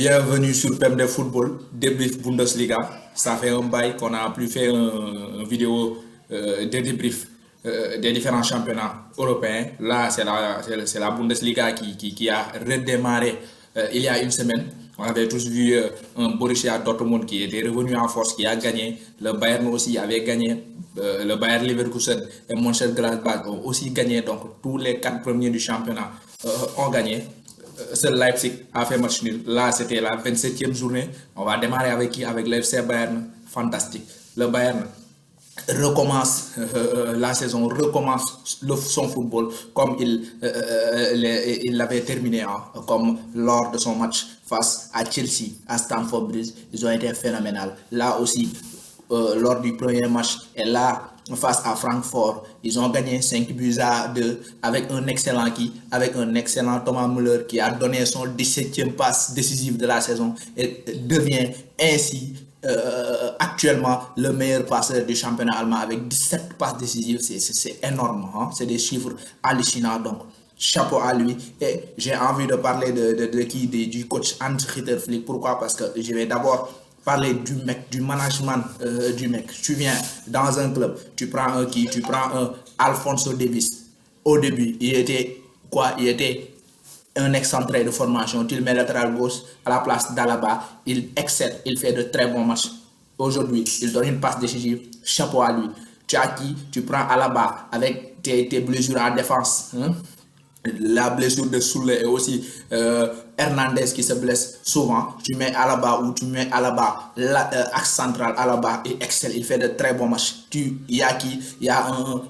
Bienvenue sur PEM Football, débrief Bundesliga. Ça fait un bail qu'on a plus fait une vidéo de débrief des différents championnats européens. Là, c'est la Bundesliga qui a redémarré il y a une semaine. On avait tous vu un Borussia Dortmund qui était revenu en force, qui a gagné. Le Bayern aussi avait gagné. Le Bayern Leverkusen et Mönchengladbach ont aussi gagné. Donc, tous les 4 premiers du championnat ont gagné. Seul Leipzig a fait match nul. Là, c'était la 27e journée. On va démarrer avec qui? Avec l'FC Bayern. Fantastique. Le Bayern recommence la saison, recommence son football comme il l'avait terminé, comme lors de son match face à Chelsea, à Stamford Bridge. Ils ont été phénoménaux. Là aussi, lors du premier match, et là, face à Francfort, ils ont gagné 5-2 avec un excellent Thomas Müller qui a donné son 17e passe décisive de la saison et devient ainsi actuellement le meilleur passeur du championnat allemand avec 17 passes décisives. C'est énorme, hein? C'est des chiffres hallucinants, donc chapeau à lui. Et j'ai envie de parler du coach Hans-Dieter Flick. Pourquoi? Parce que je vais d'abord parler du management du mec. Tu viens dans un club, tu prends un Alphonso Davies. Au début, il était un excentré de formation. Tu le mets latéral gauche à la place d'Alaba. Il excelle, il fait de très bons matchs. Aujourd'hui, il donne une passe décisive. Chapeau à lui. Tu prends Alaba avec tes blessures en défense. Hein? La blessure de Soule et aussi Hernandez qui se blesse souvent. Tu mets Alaba ou tu mets Alaba, axe central, Alaba et excelle. Il fait de très bons matchs. Il y a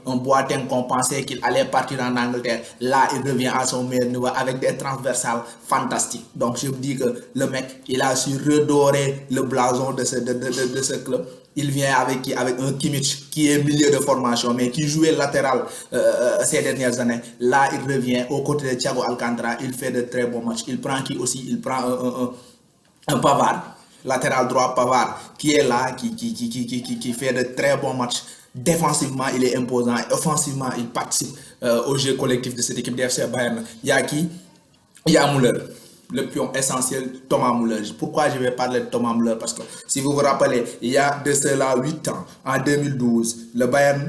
un Boateng qu'on pensait qu'il allait partir en Angleterre. Là, il revient à son meilleur niveau avec des transversales fantastiques. Donc, je vous dis que le mec, il a su redorer le blason de ce club. Il vient avec un Kimmich qui est milieu de formation, mais qui jouait latéral ces dernières années. Là, il revient aux côtés de Thiago Alcantara. Il fait de très bons matchs. Il prend un Pavard, latéral droit Pavard, qui est là, qui fait de très bons matchs. Défensivement, il est imposant. Et offensivement, il participe au jeu collectif de cette équipe de FC Bayern. Il y a qui? Il y a Müller. Le pion essentiel, Thomas Müller. Pourquoi je vais parler de Thomas Müller? Parce que si vous vous rappelez, il y a de cela 8 ans, en 2012, le Bayern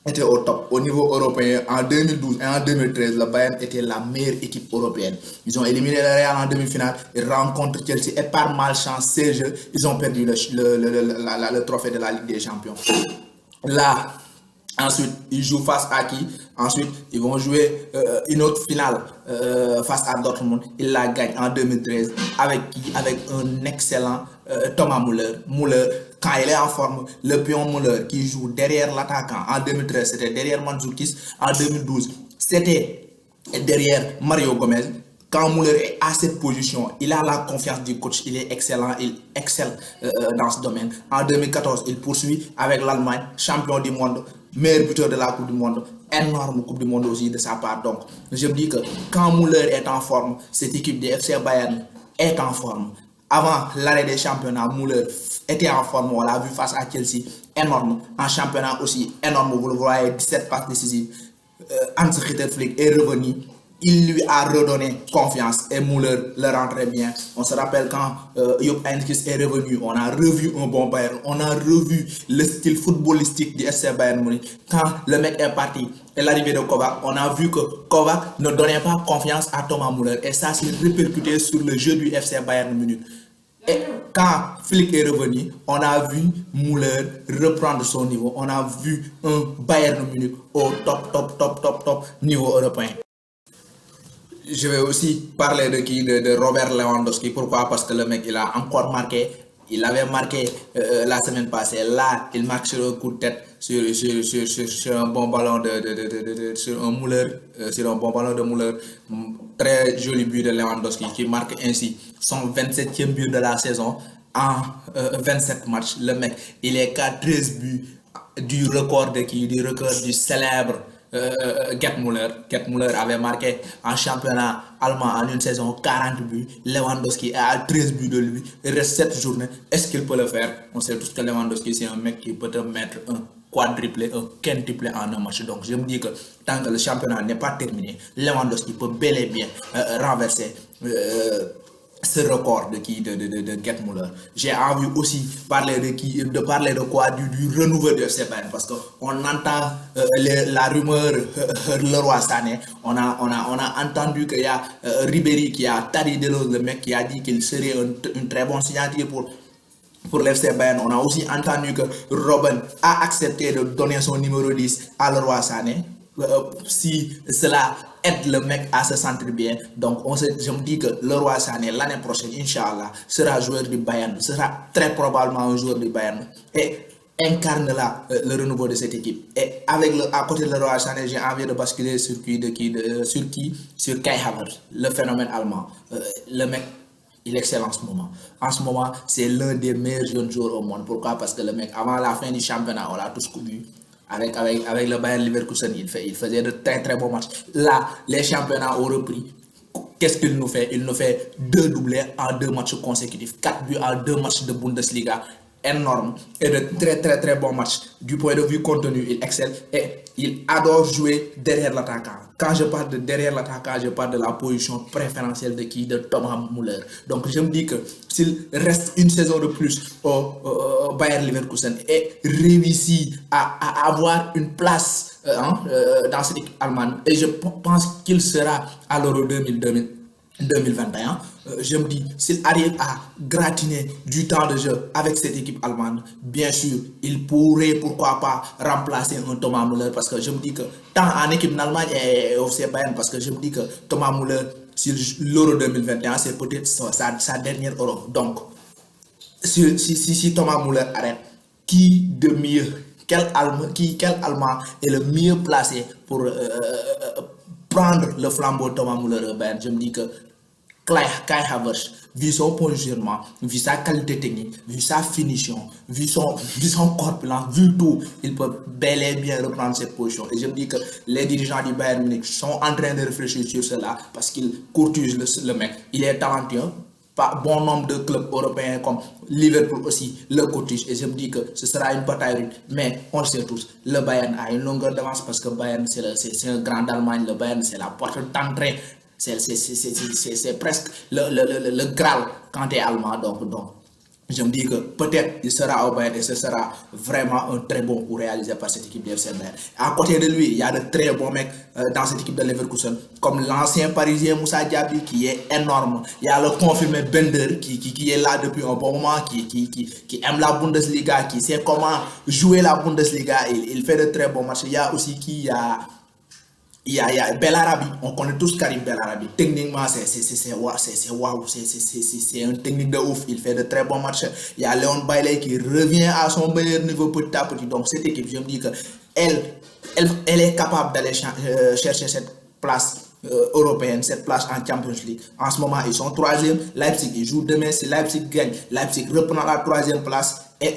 était au top. Au niveau européen, en 2012 et en 2013, le Bayern était la meilleure équipe européenne. Ils ont éliminé le Real en demi-finale, ils rencontrent Chelsea et par malchance, ces jeux, ils ont perdu le trophée de la Ligue des Champions. Là, ensuite, ils jouent face à qui? Ensuite, ils vont jouer une autre finale face à Dortmund. Ils la gagnent en 2013 avec qui? Avec un excellent Thomas Müller. Müller, quand il est en forme, le pion Müller qui joue derrière l'attaquant. En 2013, c'était derrière Mandzukic. En 2012, c'était derrière Mario Gomez. Quand Müller est à cette position, il a la confiance du coach, il est excellent, il excelle dans ce domaine. En 2014, il poursuit avec l'Allemagne, champion du monde, meilleur buteur de la Coupe du Monde, énorme Coupe du Monde aussi de sa part. Donc, je me dis que quand Müller est en forme, cette équipe de FC Bayern est en forme. Avant l'arrêt des championnats, Müller était en forme, on l'a vu face à Chelsea, énorme. En championnat aussi, énorme, vous le voyez, 17 passes décisives. Hans-Dieter Flick est revenu. Il lui a redonné confiance et Müller le rentrait bien. On se rappelle quand Jupp Heynckes est revenu, on a revu un bon Bayern, on a revu le style footballistique du FC Bayern Munich. Quand le mec est parti et l'arrivée de Kovac, on a vu que Kovac ne donnait pas confiance à Thomas Müller et ça s'est répercuté sur le jeu du FC Bayern Munich. Et quand Flick est revenu, on a vu Müller reprendre son niveau. On a vu un Bayern Munich au top niveau européen. Je vais aussi parler de Robert Lewandowski. Pourquoi? Parce que le mec, il a encore marqué. Il avait marqué la semaine passée. Là, il marque sur un coup de tête, sur un bon ballon sur un bon ballon de Müller. Très joli but de Lewandowski qui marque ainsi son 27e but de la saison en 27 matchs. Le mec, il est qu'à 13 buts du record du célèbre Gerd Müller. Gerd Müller avait marqué en championnat allemand en une saison 40 buts. Lewandowski est à 13 buts de lui. Il reste 7 journées. Est-ce qu'il peut le faire? On sait tous que Lewandowski, c'est un mec qui peut te mettre un quadruplé, un quintuplé en un match. Donc je me dis que tant que le championnat n'est pas terminé, Lewandowski peut bel et bien renverser ce record de Gerd Müller. J'ai envie aussi parler de quoi du renouveau de FC Bayern parce qu'on entend la rumeur Leroy Sané. On a entendu qu'il y a Ribéry qui a Tari Delos, le mec qui a dit qu'il serait une très bonne signature pour l'FC Bayern. On a aussi entendu que Robben a accepté de donner son numéro 10 à Leroy Sané. Si cela aide le mec à se sentir bien. Donc, je me dis que Leroy Sané, l'année prochaine, Inch'Allah, sera joueur du Bayern, sera très probablement un joueur du Bayern et incarne là le renouveau de cette équipe. Et à côté de Leroy Sané, j'ai envie de basculer sur sur Kai Havertz, le phénomène allemand. Le mec, il est excellent en ce moment. En ce moment, c'est l'un des meilleurs jeunes joueurs au monde. Pourquoi? Parce que le mec, avant la fin du championnat, on l'a tous connu. Avec le Bayern Leverkusen, il faisait de très très bons matchs. Là, les championnats ont repris. Qu'est-ce qu'il nous fait? Il nous fait 2 doublés en 2 matchs consécutifs, 4 buts en 2 matchs de Bundesliga. Énorme. Et de très très très bons matchs. Du point de vue contenu, il excelle et il adore jouer derrière l'attaquant. Quand je parle de derrière l'attaquant, je parle de la position préférentielle de Thomas Müller. Donc je me dis que s'il reste une saison de plus au Bayern Leverkusen et réussit à avoir une place dans cette équipe allemande, et je pense qu'il sera à l'Euro 2021, je me dis, s'il arrive à gratiner du temps de jeu avec cette équipe allemande, bien sûr, il pourrait, pourquoi pas, remplacer un Thomas Müller, parce que je me dis que, tant en équipe d'Allemagne et au FC Bayern, parce que je me dis que Thomas Müller, sur l'Euro 2021, c'est peut-être sa dernière Euro. Donc, si Thomas Müller arrête, qui de mieux, quel Allemand est le mieux placé pour prendre le flambeau de Thomas Müller au Bayern? Je me dis que Kai Havertz, vu son positionnement, vu sa qualité technique, vu sa finition, vu son corpulence, vu tout, il peut bel et bien reprendre cette position. Et je me dis que les dirigeants du Bayern Munich sont en train de réfléchir sur cela parce qu'ils courtisent le mec. Il est talentueux. Pas bon nombre de clubs européens comme Liverpool aussi le courtisent. Et je me dis que ce sera une bataille rude. Mais on le sait tous, le Bayern a une longueur d'avance parce que Bayern c'est un grand d'Allemagne. Le Bayern c'est la porte d'entrée. C'est presque le Graal quand tu es allemand. Donc, je me dis que peut-être il sera au Bayern et ce sera vraiment un très bon coup réalisé par cette équipe de FC Bayern. À côté de lui, il y a de très bons mecs dans cette équipe de Leverkusen, comme l'ancien parisien Moussa Diaby qui est énorme. Il y a le confirmé Bender qui est là depuis un bon moment, qui aime la Bundesliga, qui sait comment jouer la Bundesliga. Il fait de très bons matchs. Il y a aussi il y a Belarabi, on connaît tous Karim Belarabi. Techniquement, c'est waouh, c'est un technique de ouf. Il fait de très bons matchs. Il y a Léon Bailey qui revient à son meilleur niveau petit à petit. Donc, cette équipe, je me dis elle est capable d'aller chercher cette place européenne, cette place en Champions League. En ce moment, ils sont 3e. Leipzig, ils jouent demain. Si Leipzig gagne, Leipzig reprend la 3e place et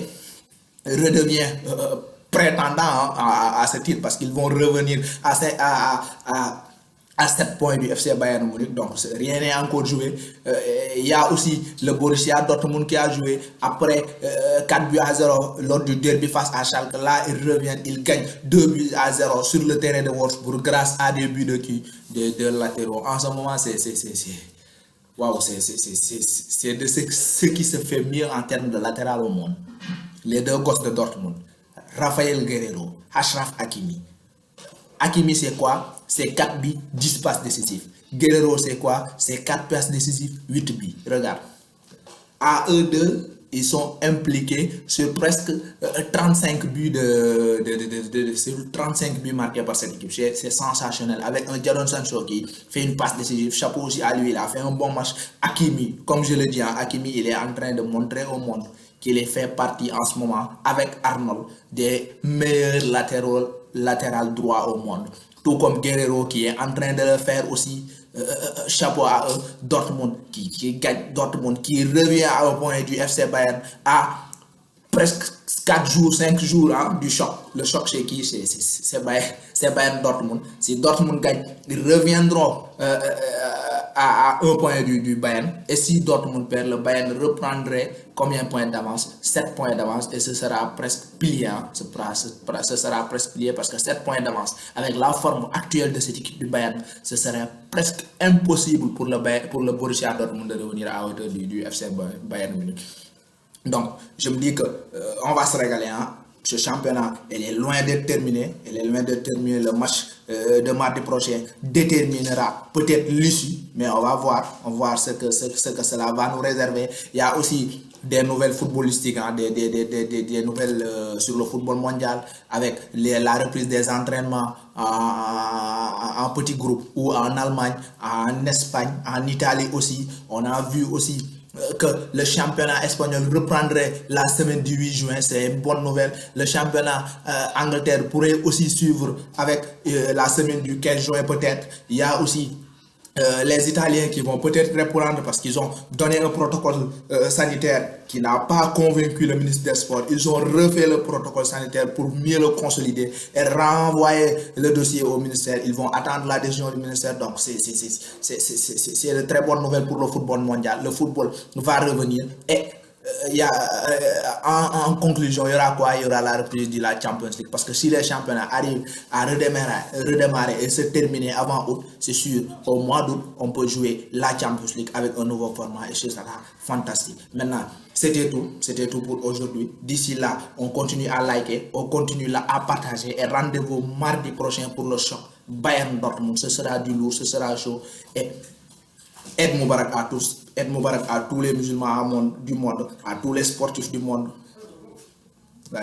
redevient prétendant à ce titre parce qu'ils vont revenir à 7 points du FC Bayern Munich. Donc rien n'est encore joué. Il y a aussi le Borussia Dortmund qui a joué après 4 buts à 0 lors du derby face à Schalke. Là, ils reviennent, ils gagnent 2 buts à 0 sur le terrain de Wolfsburg grâce à des buts de latéraux. En ce moment, waouh, c'est de ce qui se fait mieux en termes de latéral au monde. Les deux gosses de Dortmund, Raphaël Guerreiro, Achraf Hakimi. Hakimi, c'est quoi? C'est 4 buts, 10 passes décisives. Guerreiro, c'est quoi? C'est 4 passes décisives, 8 buts. Regarde. À eux deux, ils sont impliqués sur presque 35 buts 35 buts marqués par cette équipe. C'est sensationnel. Avec un Jadon Sancho qui fait une passe décisive. Chapeau aussi à lui, il a fait un bon match. Hakimi, comme je le dis, Hakimi, il est en train de montrer au monde qu'il est fait partie en ce moment, avec Arnold, des meilleurs latéral droit au monde. Tout comme Guerreiro qui est en train de le faire aussi. Chapeau à eux. Dortmund qui gagne, Dortmund qui revient au point du FC Bayern à presque 4 jours, 5 jours du choc. Le choc chez qui? C'est Bayern Dortmund. Si Dortmund gagne, ils reviendront à un point du Bayern. Et si Dortmund perd, le Bayern reprendrait combien de points d'avance? 7 points d'avance et ce sera presque plié. Hein? Ce sera presque plié parce que 7 points d'avance avec la forme actuelle de cette équipe du Bayern, ce serait presque impossible pour le Borussia Dortmund de revenir à hauteur du FC Bayern Munich. Donc, je me dis que on va se régaler. Hein? Ce championnat, elle est loin d'être terminé. Elle est loin d'être terminé. Le match de mardi prochain déterminera peut-être l'issue, mais on va voir ce que cela va nous réserver. Il y a aussi des nouvelles footballistiques, hein, des nouvelles sur le football mondial avec la reprise des entraînements en petits groupes ou en Allemagne, en Espagne, en Italie aussi. On a vu aussi que le championnat espagnol reprendrait la semaine du 8 juin, c'est une bonne nouvelle. Le championnat Angleterre pourrait aussi suivre avec la semaine du 15 juin peut-être. Il y a aussi les Italiens qui vont peut-être reprendre parce qu'ils ont donné un protocole sanitaire qui n'a pas convaincu le ministre des Sports. Ils ont refait le protocole sanitaire pour mieux le consolider et renvoyer le dossier au ministère. Ils vont attendre la décision du ministère. Donc, c'est une très bonne nouvelle pour le football mondial. Le football va revenir et en conclusion, il y aura quoi? Il y aura la reprise de la Champions League. Parce que si les championnats arrivent à redémarrer et se terminer avant août, c'est sûr, au mois d'août, on peut jouer la Champions League avec un nouveau format et c'est ça fantastique. Maintenant, c'était tout pour aujourd'hui. D'ici là, on continue à liker, on continue là à partager et rendez-vous mardi prochain pour le choc Bayern Dortmund. Ce sera du lourd, ce sera chaud et Eid Mubarak à tous, Eid Mubarak à tous les musulmans du monde, à tous les sportifs du monde. Ouais.